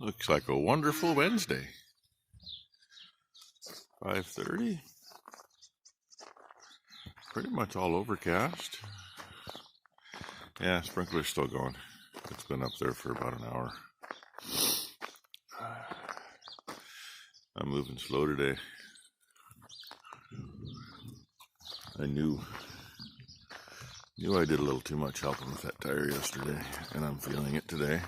Looks like a wonderful Wednesday. 5:30. Pretty much all overcast. Yeah, sprinkler's still going. It's been up there for about an hour. I'm moving slow today. I knew I did a little too much helping with that tire yesterday, and I'm feeling it today.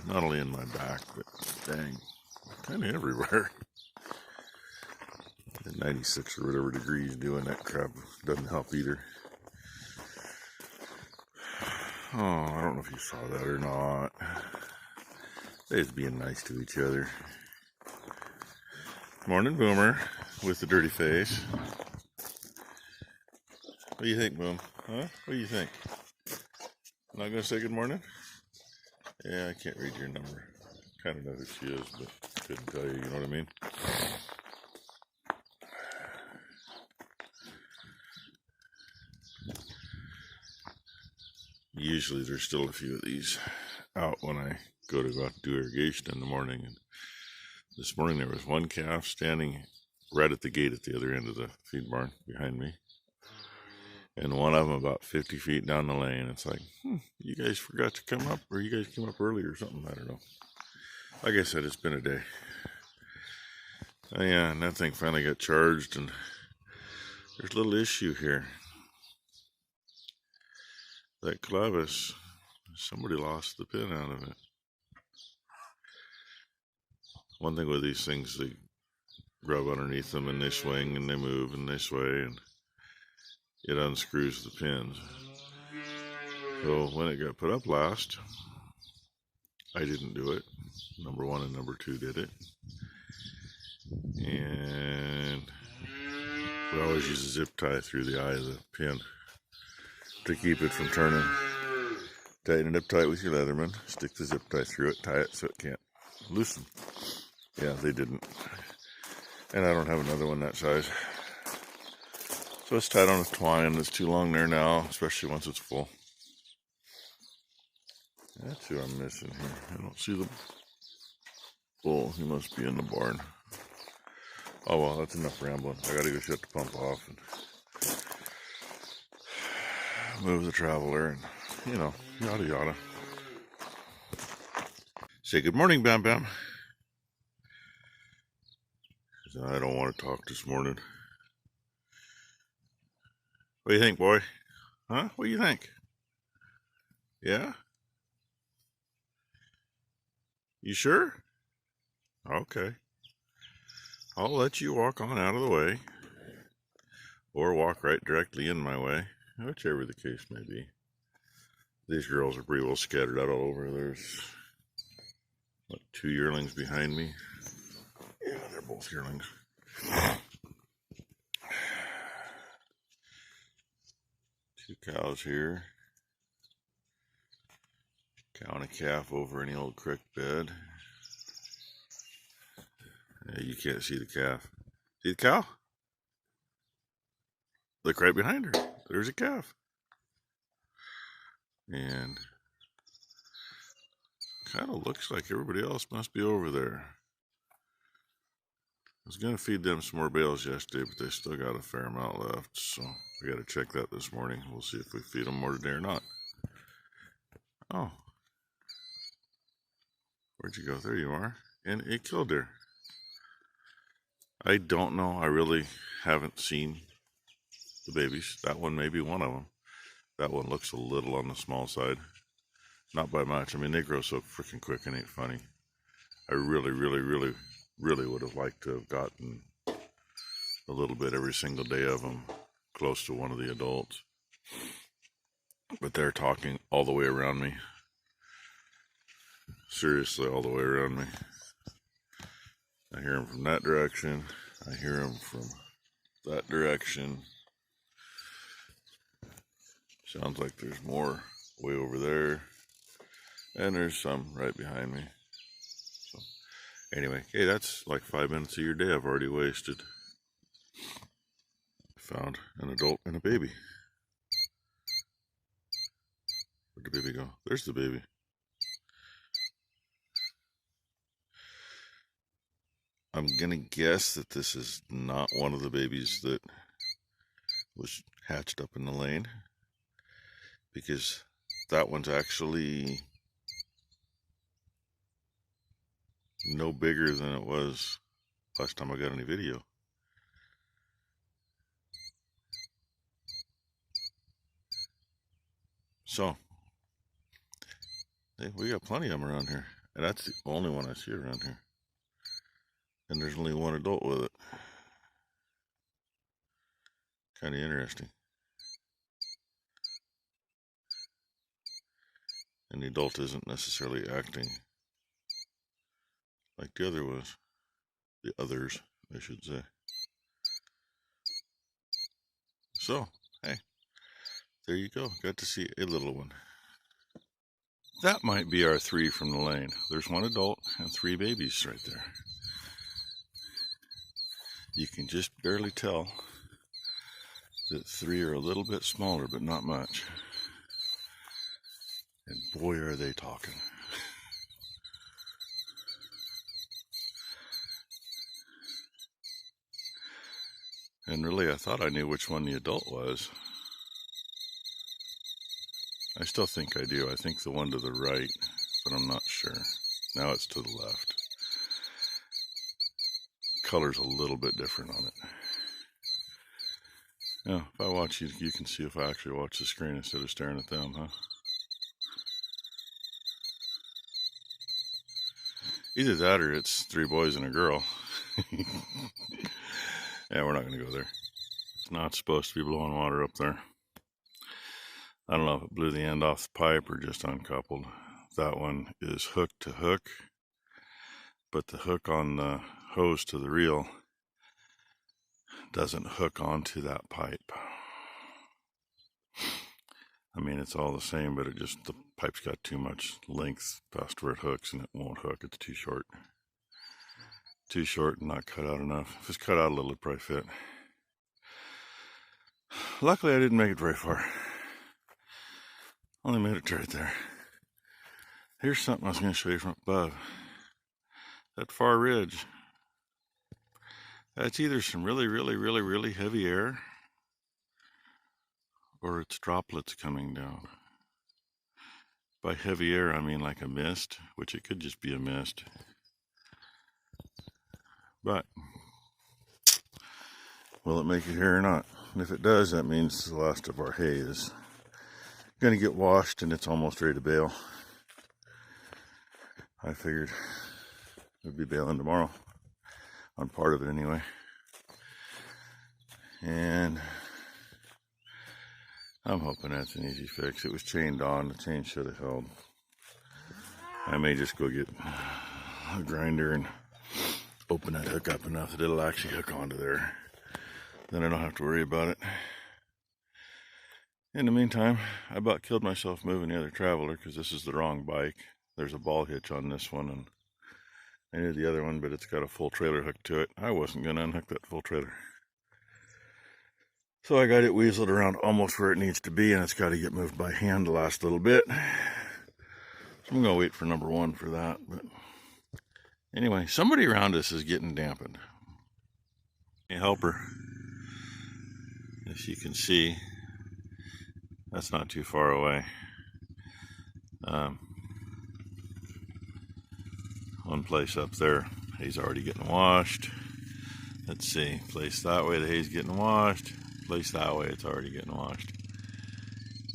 Not only in my back, but dang, kind of everywhere. At 96 or whatever degrees, doing that crap doesn't help either. Oh, I don't know if you saw that or not. They're just being nice to each other. Morning, Boomer, with the dirty face. What do you think, Boom? Huh? What do you think? Not gonna say good morning? Yeah, I can't read your number. Kind of know who she is, but couldn't tell you, you know what I mean? Usually there's still a few of these out when I go out to do irrigation in the morning. And this morning there was one calf standing right at the gate at the other end of the feed barn behind me. And one of them about 50 feet down the lane. It's like, you guys forgot to come up, or you guys came up early or something. I don't know. Like I said, it's been a day. Yeah, and that thing finally got charged, and there's a little issue here. That clevis, somebody lost the pin out of it. One thing with these things, they rub underneath them and they swing and they move and they sway, and it unscrews the pins. So when it got put up last, I didn't do it. Number one and number two did it. And we always use a zip tie through the eye of the pin to keep it from turning. Tighten it up tight with your Leatherman. Stick the zip tie through it. Tie it so it can't loosen. Yeah, they didn't. And I don't have another one that size. So it's tied on a twine. It's too long there now, especially once it's full. That's who I'm missing here. I don't see the bull. He must be in the barn. Oh well, that's enough rambling. I gotta go shut the pump off and move the traveler and, yada yada. Say good morning, Bam Bam. I don't want to talk this morning. What do you think, boy? Huh? What do you think? Yeah? You sure? Okay. I'll let you walk on out of the way. Or walk right directly in my way. Whichever the case may be. These girls are pretty well scattered out all over. There's, what, 2 yearlings behind me? Yeah, they're both yearlings. 2 cows here. Cow and a calf over in the old creek bed. Yeah, you can't see the calf. See the cow? Look right behind her. There's a calf. And kind of looks like everybody else must be over there. I was going to feed them some more bales yesterday, but they still got a fair amount left. So we got to check that this morning. We'll see if we feed them more today or not. Oh. Where'd you go? There you are. And a killdeer. I don't know. I really haven't seen the babies. That one may be one of them. That one looks a little on the small side. Not by much. I mean, they grow so freaking quick and ain't funny. I really would have liked to have gotten a little bit every single day of them close to one of the adults. But they're talking all the way around me. Seriously, all the way around me. I hear them from that direction. I hear them from that direction. Sounds like there's more way over there. And there's some right behind me. So, anyway, hey, that's like 5 minutes of your day I've already wasted. Found an adult and a baby. Where'd the baby go? There's the baby. I'm gonna guess that this is not one of the babies that was hatched up in the lane, because that one's actually no bigger than it was last time I got any video. So, hey, we got plenty of them around here, and that's the only one I see around here. And there's only one adult with it. Kind of interesting. And the adult isn't necessarily acting like the other was. The others, I should say. So, hey, there you go. Got to see a little one. That might be our 3 from the lane. There's 1 adult and 3 babies right there. You can just barely tell that 3 are a little bit smaller, but not much. And boy, are they talking. And really, I thought I knew which one the adult was. I still think I do. I think the one to the right, but I'm not sure. Now it's to the left. Color's a little bit different on it. Yeah, if I watch you, you can see if I actually watch the screen instead of staring at them, huh? Either that or it's 3 boys and a girl. Yeah, we're not going to go there. It's not supposed to be blowing water up there. I don't know if it blew the end off the pipe or just uncoupled. That one is hook to hook, but the hook on the hose to the reel doesn't hook onto that pipe. I mean, it's all the same, but the pipe's got too much length past where it hooks, and it won't hook. It's too short. Too short and not cut out enough. If it's cut out a little, it'd probably fit. Luckily, I didn't make it very far. Only made it right there. Here's something I was going to show you from above. That far ridge. That's either some really heavy air, or it's droplets coming down. By heavy air, I mean like a mist, which it could just be a mist. But will it make it here or not? And if it does, that means the last of our hay is going to get washed and it's almost ready to bale. I figured we'd be baling tomorrow, on part of it anyway. And I'm hoping that's an easy fix. It was chained on, the chain should have held. I may just go get a grinder and open that hook up enough that it'll actually hook onto there. Then I don't have to worry about it. In the meantime, I about killed myself moving the other Traveler because this is the wrong bike. There's a ball hitch on this one, and I knew the other one, but it's got a full trailer hook to it. I wasn't going to unhook that full trailer. So I got it weaseled around almost where it needs to be, and it's got to get moved by hand the last little bit. So I'm going to wait for number 1 for that. But anyway, somebody around us is getting dampened. A helper. As you can see, that's not too far away. One place up there, hay's already getting washed. Let's see, place that way, the hay's getting washed. Place that way, it's already getting washed.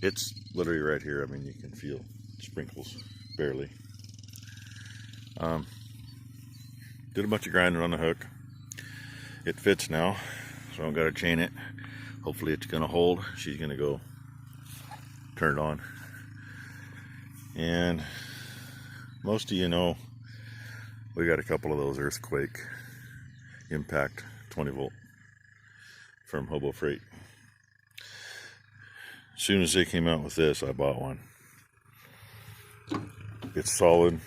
It's literally right here. I mean, you can feel sprinkles, barely. Did a bunch of grinding on the hook. It fits now, so I don't gotta chain it. Hopefully it's gonna hold. She's gonna go turn it on. And most of you know, we got a couple of those earthquake impact 20 volt from Hobo Freight. As soon as they came out with this, I bought one. It's solid.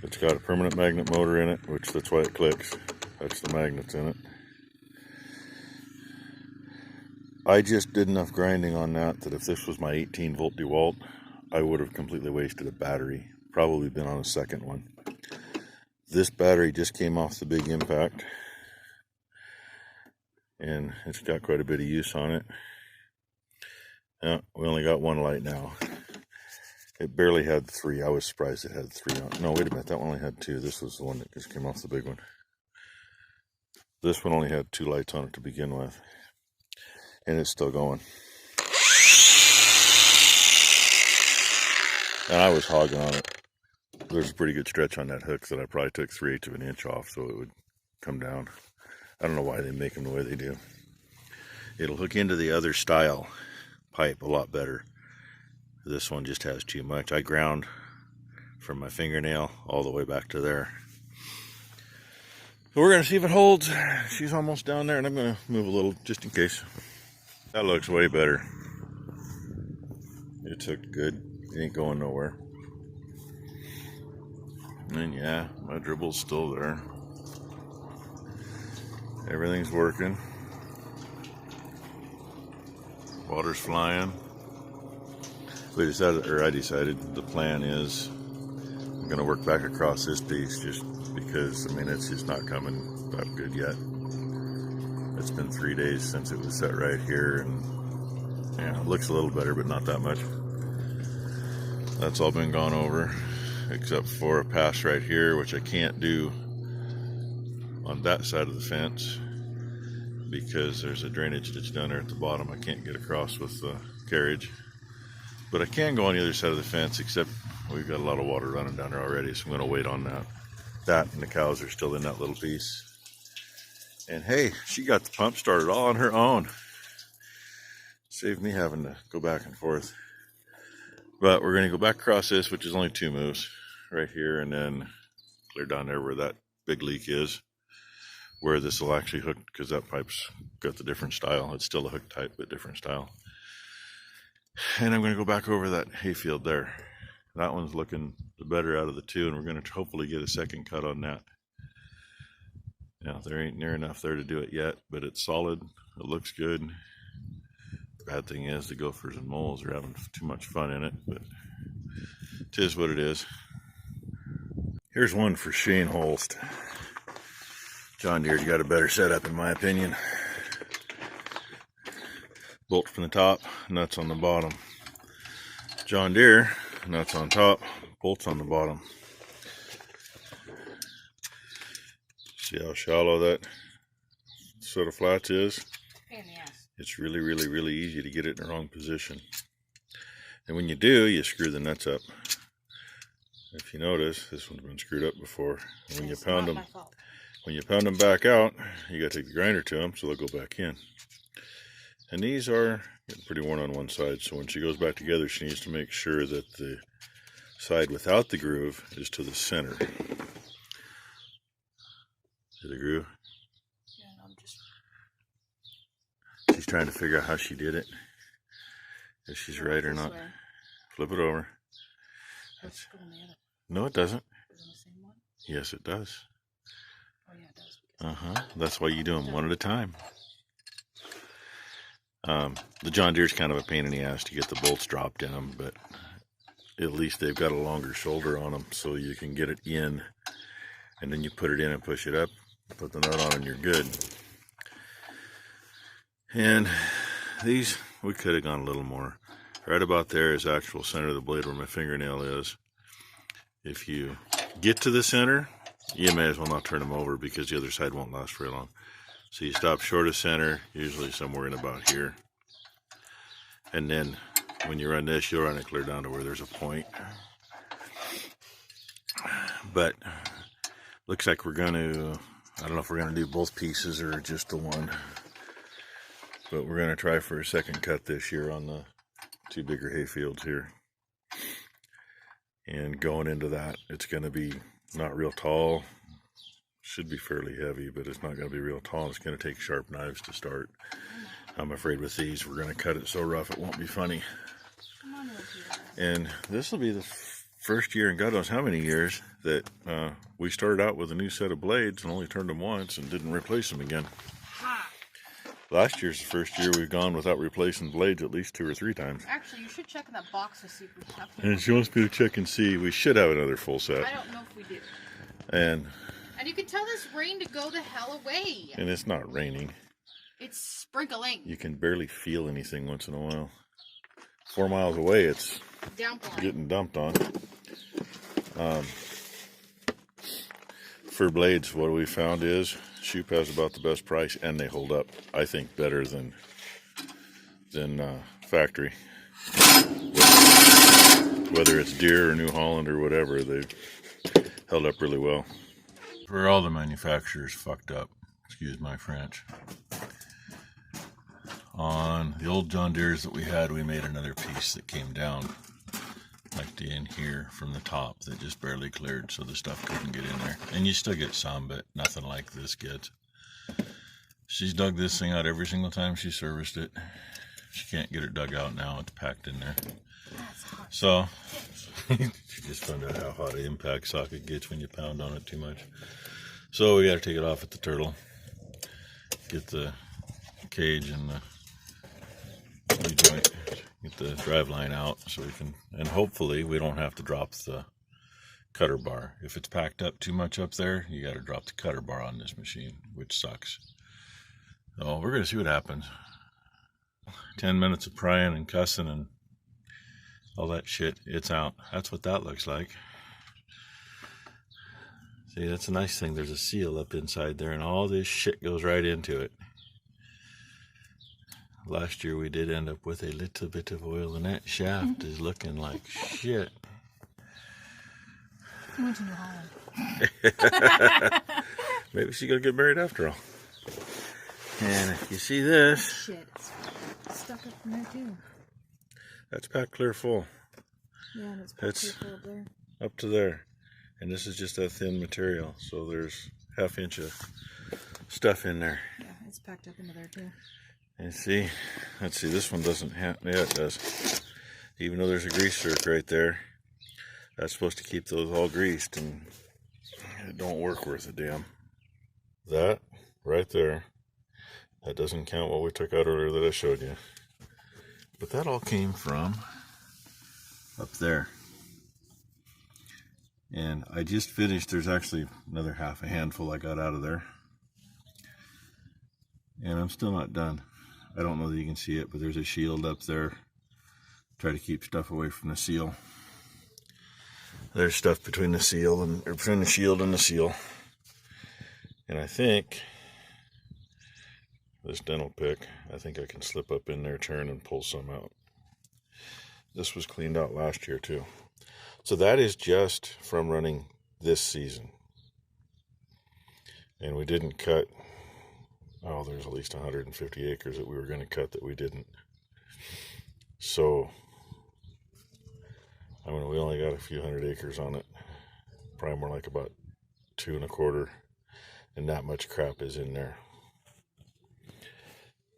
It's got a permanent magnet motor in it, which that's why it clicks. That's the magnets in it. I just did enough grinding on that if this was my 18 volt DeWalt, I would have completely wasted a battery. Probably been on a second one. This battery just came off the big impact, and it's got quite a bit of use on it. We only got one light now. It barely had 3. I was surprised it had 3 on. No, wait a minute, that one only had 2. This was the one that just came off the big one. This one only had 2 lights on it to begin with, and it's still going. And I was hogging on it. There's a pretty good stretch on that hook that I probably took 3/8 of an inch off so it would come down. I don't know why they make them the way they do. It'll hook into the other style pipe a lot better. This one just has too much. I ground from my fingernail all the way back to there. So we're going to see if it holds. She's almost down there, and I'm going to move a little just in case. That looks way better. It's hooked good. It ain't going nowhere. And yeah, my dribble's still there. Everything's working. Water's flying. We decided, or I decided, the plan is I'm going to work back across this piece just because, I mean, it's just not coming that good yet. It's been 3 days since it was set right here, and yeah, it looks a little better, but not that much. That's all been gone over, except for a pass right here, which I can't do on that side of the fence because there's a drainage ditch down there at the bottom. I can't get across with the carriage, but I can go on the other side of the fence, except we've got a lot of water running down there already, so I'm going to wait on that. That and the cows are still in that little piece. And hey, she got the pump started all on her own. Saved me having to go back and forth. But we're going to go back across this, which is only 2 moves, right here, and then clear down there where that big leak is, where this will actually hook, because that pipe's got the different style. It's still a hook type, but different style. And I'm going to go back over that hayfield there. That one's looking the better out of the 2, and we're going to hopefully get a second cut on that. Now, there ain't near enough there to do it yet, but it's solid. It looks good. Bad thing is the gophers and moles are having too much fun in it, but it is what it is. Here's one for Shane Holst. John Deere's got a better setup in my opinion. Bolt from the top, nuts on the bottom. John Deere, nuts on top, bolts on the bottom. See how shallow that set of flats is? It's really, really, really easy to get it in the wrong position. And when you do, you screw the nuts up. If you notice, this one's been screwed up before. And when you pound them back out, you gotta take the grinder to them so they'll go back in. And these are getting pretty worn on one side, so when she goes back together, she needs to make sure that the side without the groove is to the center. See the groove? She's trying to figure out how she did it, if she's right or not. Flip it over. No, it doesn't. Yes, it does. That's why you do them one at a time. The John Deere's kind of a pain in the ass to get the bolts dropped in them, but at least they've got a longer shoulder on them, so you can get it in, and then you put it in and push it up, put the nut on, and you're good. And these, we could have gone a little more. Right about there is actual center of the blade where my fingernail is. If you get to the center, you may as well not turn them over because the other side won't last very long. So you stop short of center, usually somewhere in about here. And then when you run this, you'll run it clear down to where there's a point. But looks like we're going to, I don't know if we're going to do both pieces or just the one. But we're going to try for a second cut this year on the 2 bigger hay fields here. And going into that, it's going to be not real tall. Should be fairly heavy, but it's not going to be real tall. It's going to take sharp knives to start. I'm afraid with these, we're going to cut it so rough it won't be funny. And this will be the first year in God knows how many years that we started out with a new set of blades and only turned them once and didn't replace them again. Last year's the first year we've gone without replacing blades at least 2 or 3 times. Actually, you should check in that box to see if we have to. And she wants me to check and see. We should have another full set. I don't know if we do. And you can tell this rain to go the hell away. And it's not raining. It's sprinkling. You can barely feel anything once in a while. 4 miles away, it's downpouring, getting dumped on. For blades, what we found is Shoop has about the best price, and they hold up, I think, better than factory. Whether it's Deere or New Holland or whatever, they've held up really well. For all the manufacturers fucked up, excuse my French. On the old John Deeres that we had, we made another piece that came down like in here from the top that just barely cleared, so the stuff couldn't get in there. And you still get some, but nothing like this gets. She's dug this thing out every single time she serviced it. She can't get it dug out now, it's packed in there. So, she just found out how hot an impact socket gets when you pound on it too much. So we got to take it off at the turtle, get the cage and the joint, get the drive line out so we can, and hopefully we don't have to drop the cutter bar. If it's packed up too much up there, you got to drop the cutter bar on this machine, which sucks. So we're going to see what happens. 10 minutes of prying and cussing and all that shit, it's out. That's what that looks like. See, that's a nice thing. There's a seal up inside there, and all this shit goes right into it. Last year we did end up with a little bit of oil, and that shaft is looking like shit. I went to New Holland. Maybe she's gonna get married after all. And if you see this, shit, it's stuck up in there too. That's packed clear full. Yeah, and it's packed clear full up there. Up to there. And this is just that thin material, so there's ½ inch of stuff in there. Yeah, it's packed up into there too. And see, let's see, this one doesn't have, yeah it does. Even though there's a grease zerk right there, that's supposed to keep those all greased, and it don't work worth a damn. That right there, that doesn't count what we took out earlier that I showed you. But that all came from up there. And I just finished, there's actually another half a handful I got out of there. And I'm still not done. I don't know that you can see it, but there's a shield up there. Try to keep stuff away from the seal. There's stuff between the seal and, or between the shield and the seal. And I think this dental pick, I think I can slip up in there, turn, and pull some out. This was cleaned out last year too. So that is just from running this season. And we didn't cut, oh, there's at least 150 acres that we were going to cut that we didn't. So, I mean, we only got a few hundred acres on it. Probably more like about 2 1/4. And that much crap is in there.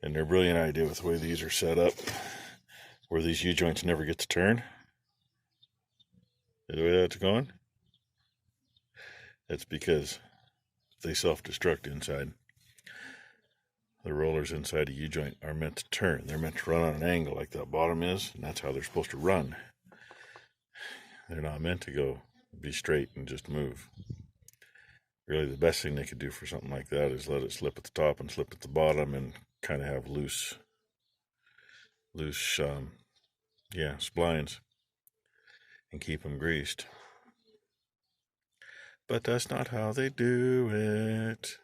And their brilliant idea with the way these are set up, where these U-joints never get to turn. The way that's going, it's because they self-destruct inside. The rollers inside a U-joint are meant to turn. They're meant to run on an angle like that bottom is, and that's how they're supposed to run. They're not meant to go be straight and just move. Really, the best thing they could do for something like that is let it slip at the top and slip at the bottom and kind of have loose splines and keep them greased. But that's not how they do it.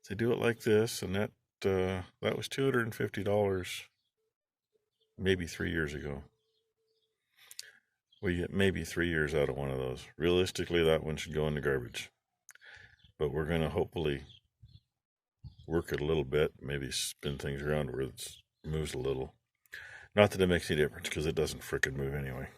They do it like this, and that was $250 maybe 3 years ago. We get maybe 3 years out of one of those. Realistically, that one should go in the garbage. But we're going to hopefully work it a little bit, maybe spin things around where it moves a little. Not that it makes any difference, because it doesn't frickin' move anyway.